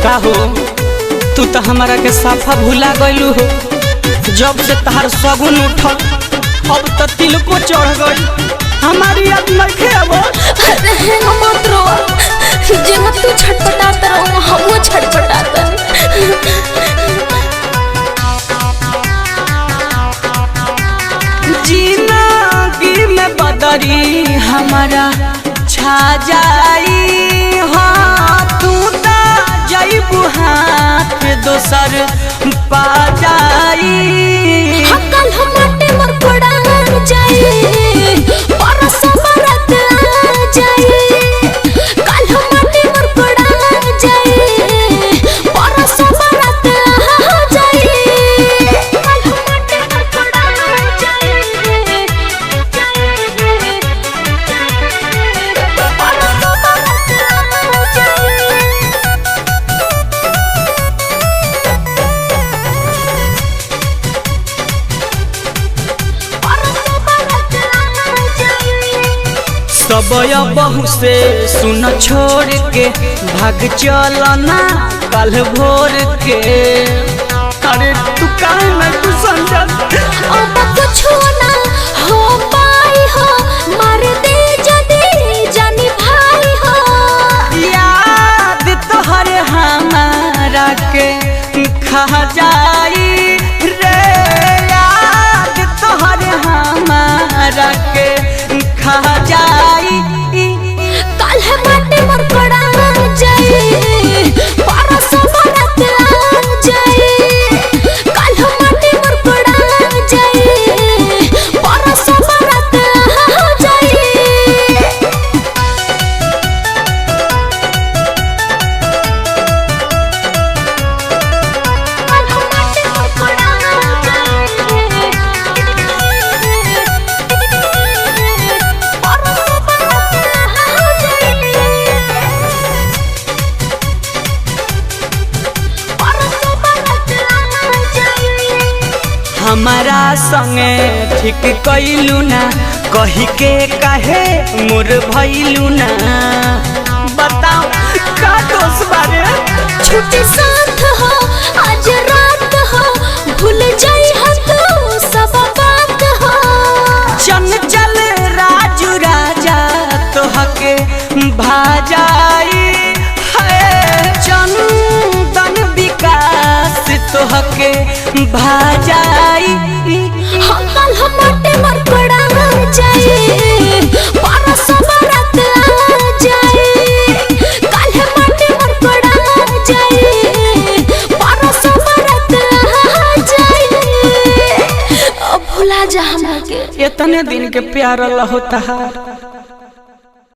का हो तू तो हमारा के साफा भूला गइलू हो। जब से तहार सगुन उठल अब तो तिल को चढ़ गई हमारी याद नहीं अब। अरे मत रो, जे मत तू छटपटाता रहो हम छटपटाता। जिंदगी में बदरी हमारा छा जाई। हाँ तू तो जइबू हाथ दोसर पा जाई। कल हम माटे मर पड़ा जाई परस बरत आ जाई। कल हम माटे मर पड़ा जाई परस बरत आ जाई। कल हम माटे मर पड़ा जाई परस बरत आ जाई। सबय बहु से सुन छोड़ के भाग चलना कल भोर के। अरे तू काहे ना तू समझ अब कुछ ना हो पाई हो मार दे जदी जानी भाई हो। याद तोहरे हमारा के खा जाई रे। याद तोहरे हमारा के खा जाई। कल है माटे मर पड़ा जाई परस बरत आ जाई। कल है माटे मर पड़ा जाई परस बरत आ जाई। कल है माटे मर पड़ा जाई परस बरत आ जाई। परस बरत आ जाई। हमारा संगे ठीक कैलू ना कही के काहे मोर भइलू ना। बताओ का दोष बारे। छुट्टी साथ हो आज रात हो भूल जाई हो तू सब बात हो। चंचल राजू राजा तोहके भाजाई है। चंदन विकास तोहके भाजाई। हाँ कल हम माटे मर पड़ा जाई परस बरत आ जाई। कल हम माटे मर पड़ा जाई परस बरत आ जाई। अब भुला जा हमरा के। इतने दिन के प्यार होता है।